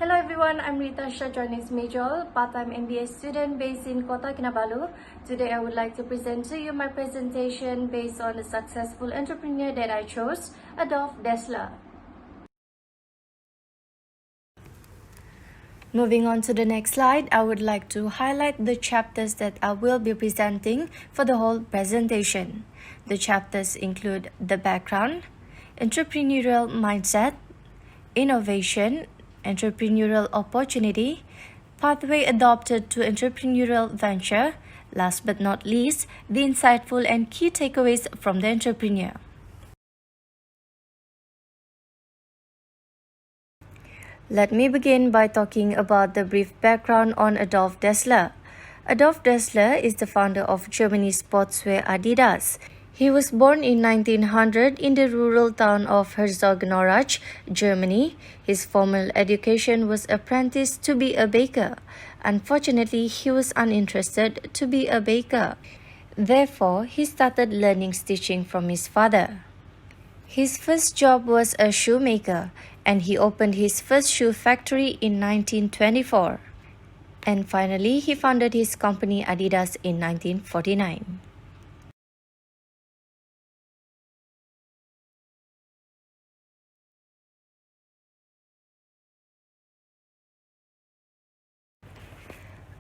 Hello everyone, I'm Rita Shajarnis Majol, part-time MBA student based in Kota Kinabalu. Today I would like to present to you my presentation based on the successful entrepreneur that I chose, Adolf Dassler. Moving on to the next slide, I would like to highlight the chapters that I will be presenting for the whole presentation. The chapters include the background, entrepreneurial mindset, innovation, entrepreneurial opportunity, pathway adopted to entrepreneurial venture, last but not least, the insightful and key takeaways from the entrepreneur. Let me begin by talking about the brief background on Adolf Dassler. Adolf Dassler is the founder of Germany's sportswear Adidas. He was born in 1900 in the rural town of Herzogenaurach, Germany. His formal education was apprenticed to be a baker. Unfortunately, he was uninterested to be a baker. Therefore, he started learning stitching from his father. His first job was a shoemaker, and he opened his first shoe factory in 1924. And finally, he founded his company Adidas in 1949.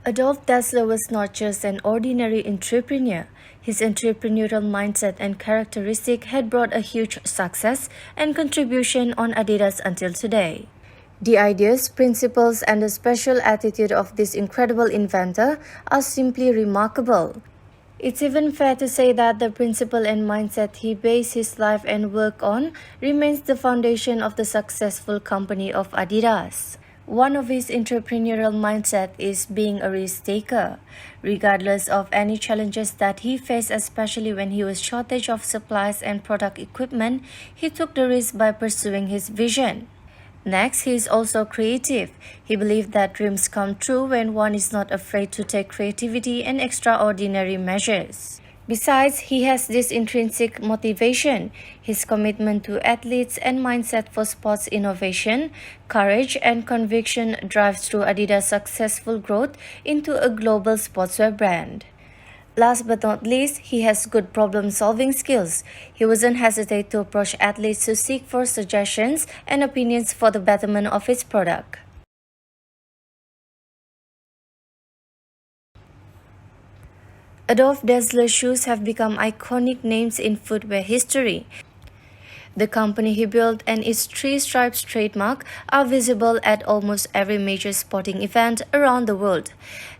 Adolf Dassler was not just an ordinary entrepreneur. His entrepreneurial mindset and characteristic had brought a huge success and contribution on Adidas until today. The ideas, principles, and the special attitude of this incredible inventor are simply remarkable. It's even fair to say that the principle and mindset he based his life and work on remains the foundation of the successful company of Adidas. One of his entrepreneurial mindset is being a risk taker. Regardless of any challenges that he faced, especially when he was shortage of supplies and product equipment, he took the risk by pursuing his vision. Next, he is also creative. He believed that dreams come true when one is not afraid to take creativity and extraordinary measures. Besides, he has this intrinsic motivation, his commitment to athletes and mindset for sports innovation, courage and conviction drives through Adidas' successful growth into a global sportswear brand. Last but not least, he has good problem-solving skills. He wasn't hesitate to approach athletes to seek for suggestions and opinions for the betterment of his product. Adolf Dassler shoes have become iconic names in footwear history. The company he built and its three stripes trademark are visible at almost every major sporting event around the world.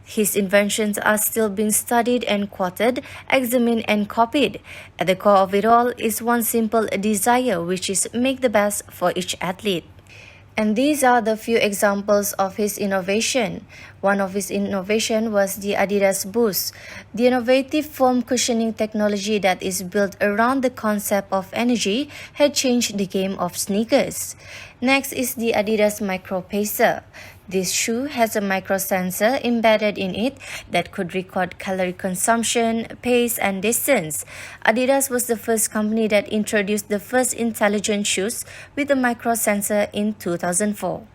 His inventions are still being studied and quoted, examined and copied. At the core of it all is one simple desire, which is make the best for each athlete. And these are the few examples of his innovation. One of his innovation was the Adidas Boost, the innovative foam cushioning technology that is built around the concept of energy had changed the game of sneakers. Next is the Adidas Micro Pacer. This shoe has a micro sensor embedded in it that could record calorie consumption, pace, and distance. Adidas was the first company that introduced the first intelligent shoes with a micro sensor in 2004.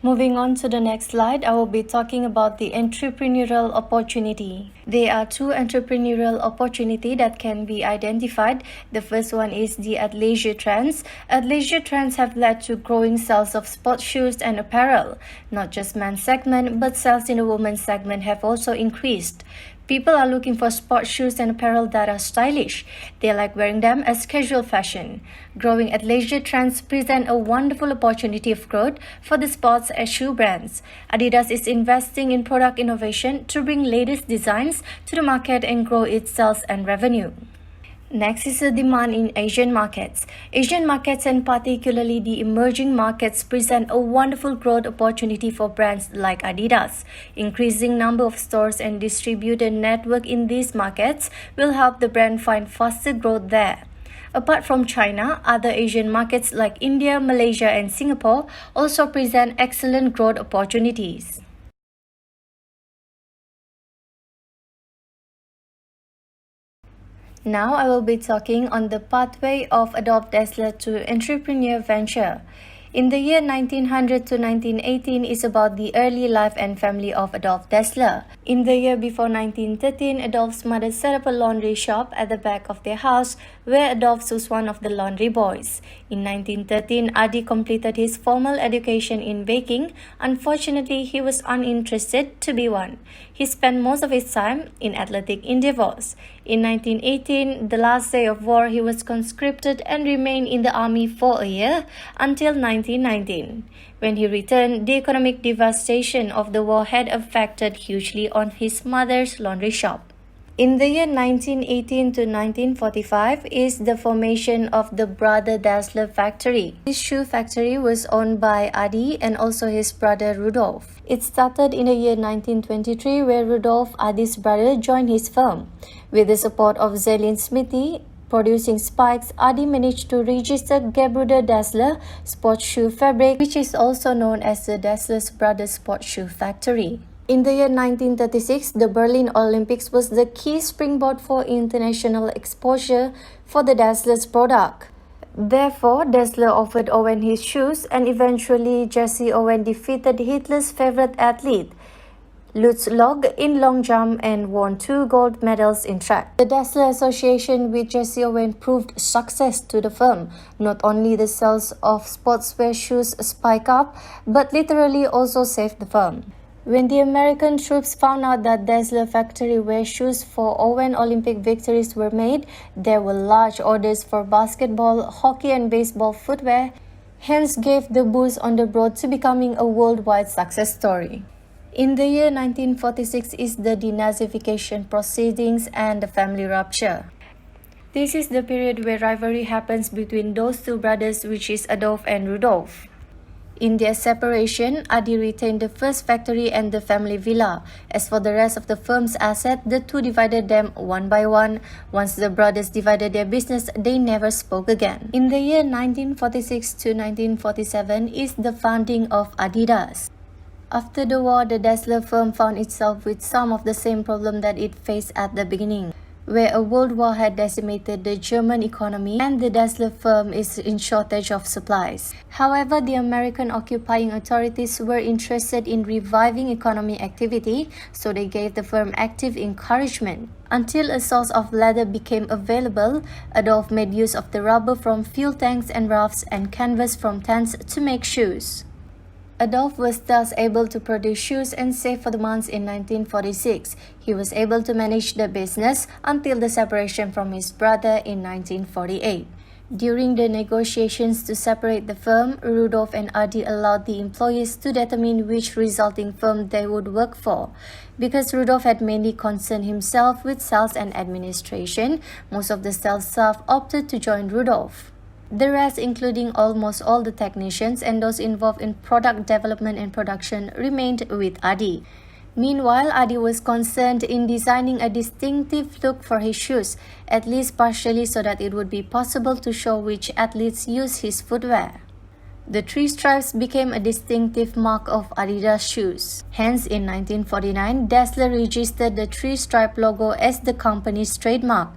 Moving on to the next slide, I will be talking about the entrepreneurial opportunity. There are two entrepreneurial opportunities that can be identified. The first one is the athleisure trends. Athleisure trends have led to growing sales of sports shoes and apparel. Not just men's segment, but sales in the women's segment have also increased. People are looking for sports shoes and apparel that are stylish. They like wearing them as casual fashion. Growing athleisure trends present a wonderful opportunity of growth for the sports and shoe brands. Adidas is investing in product innovation to bring latest designs to the market and grow its sales and revenue. Next is the demand in Asian markets. Asian markets and particularly the emerging markets present a wonderful growth opportunity for brands like Adidas. Increasing number of stores and distributor network in these markets will help the brand find faster growth there. Apart from China, other Asian markets like India, Malaysia, and Singapore also present excellent growth opportunities. Now I will be talking on the pathway of Adolf Dassler to entrepreneur venture. In the year 1900 to 1918 is about the early life and family of Adolf Dassler. In the year before 1913, Adolf's mother set up a laundry shop at the back of their house where Adolf was one of the laundry boys. In 1913, Adi completed his formal education in baking. Unfortunately, he was uninterested to be one. He spent most of his time in athletic endeavors. In 1918, the last day of war, he was conscripted and remained in the army for a year until 1919. When he returned, the economic devastation of the war had affected hugely on his mother's laundry shop. In the year 1918 to 1945 is the formation of the Brother Dassler factory. This shoe factory was owned by Adi and also his brother Rudolf. It started in the year 1923 where Rudolf, Adi's brother, joined his firm. With the support of Zelin Smithy, producing spikes, Adi managed to register Gebruder Dassler sports shoe fabric, which is also known as the Dassler's Brothers Sports Shoe Factory. In the year 1936, the Berlin Olympics was the key springboard for international exposure for the Dassler's product. Therefore, Dassler offered Owen his shoes, and eventually Jesse Owen defeated Hitler's favorite athlete, Lutz Log, in long jump and won 2 gold medals in track. The Dassler association with Jesse Owen proved success to the firm. Not only the sales of sportswear shoes spiked up, but literally also saved the firm. When the American troops found out that Dassler factory where shoes for Owen Olympic victories were made, there were large orders for basketball, hockey and baseball footwear, hence gave the boost on the road to becoming a worldwide success story. In the year 1946 is the denazification proceedings and the family rupture. This is the period where rivalry happens between those two brothers, which is Adolf and Rudolf. In their separation, Adi retained the first factory and the family villa. As for the rest of the firm's assets, the two divided them one by one. Once the brothers divided their business, they never spoke again. In the year 1946 to 1947 is the founding of Adidas. After the war, the Dassler firm found itself with some of the same problems that it faced at the beginning, where a world war had decimated the German economy and the Dassler firm is in shortage of supplies. However, the American occupying authorities were interested in reviving economic activity, so they gave the firm active encouragement. Until a source of leather became available, Adolf made use of the rubber from fuel tanks and rafts and canvas from tents to make shoes. Adolf was thus able to produce shoes and save for the months in 1946. He was able to manage the business until the separation from his brother in 1948. During the negotiations to separate the firm, Rudolf and Adi allowed the employees to determine which resulting firm they would work for. Because Rudolf had mainly concerned himself with sales and administration, most of the sales staff opted to join Rudolf. The rest, including almost all the technicians and those involved in product development and production, remained with Adi. Meanwhile, Adi was concerned in designing a distinctive look for his shoes, at least partially so that it would be possible to show which athletes use his footwear. The 3 stripes became a distinctive mark of Adidas shoes. Hence, in 1949, Dassler registered the 3-stripe logo as the company's trademark.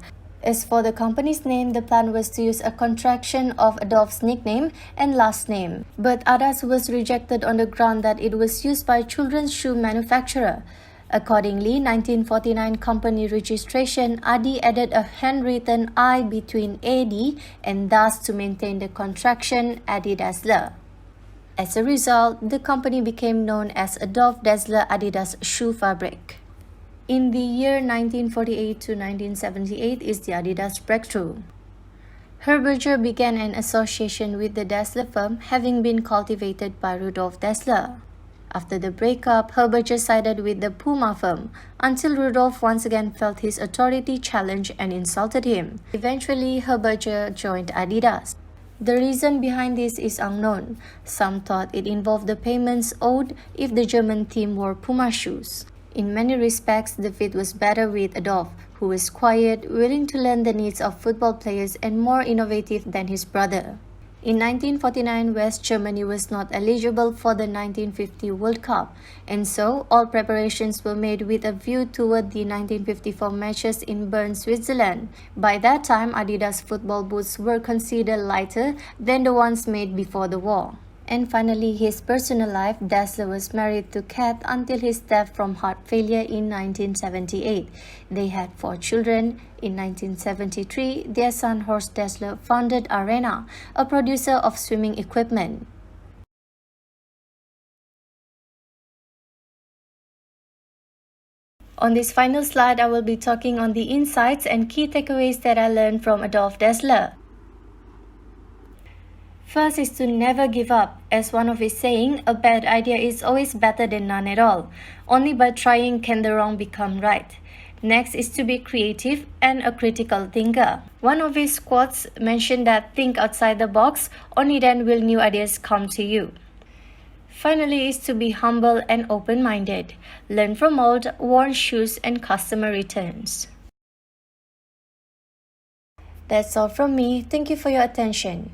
As for the company's name, the plan was to use a contraction of Adolf's nickname and last name. But Adidas was rejected on the ground that it was used by a children's shoe manufacturer. Accordingly, 1949 company registration, Adi added a handwritten I between AD and thus to maintain the contraction Adi Dassler. As a result, the company became known as Adolf Dassler Adidas Shoe Fabric. In the year 1948 to 1978 is the Adidas breakthrough. Herberger began an association with the Dassler firm, having been cultivated by Rudolf Dassler. After the breakup, Herberger sided with the Puma firm, until Rudolf once again felt his authority challenged and insulted him. Eventually, Herberger joined Adidas. The reason behind this is unknown. Some thought it involved the payments owed if the German team wore Puma shoes. In many respects, the fit was better with Adolf, who was quiet, willing to learn the needs of football players and more innovative than his brother. In 1949, West Germany was not eligible for the 1950 World Cup, and so all preparations were made with a view toward the 1954 matches in Bern, Switzerland. By that time, Adidas football boots were considered lighter than the ones made before the war. And finally, his personal life. Dassler was married to Kat until his death from heart failure in 1978. They had 4 children. In 1973, their son Horst Dassler founded Arena, a producer of swimming equipment. On this final slide, I will be talking on the insights and key takeaways that I learned from Adolf Dassler. First is to never give up. As one of his saying, a bad idea is always better than none at all. Only by trying can the wrong become right. Next is to be creative and a critical thinker. One of his quotes mentioned that think outside the box, only then will new ideas come to you. Finally is to be humble and open-minded. Learn from old, worn shoes and customer returns. That's all from me. Thank you for your attention.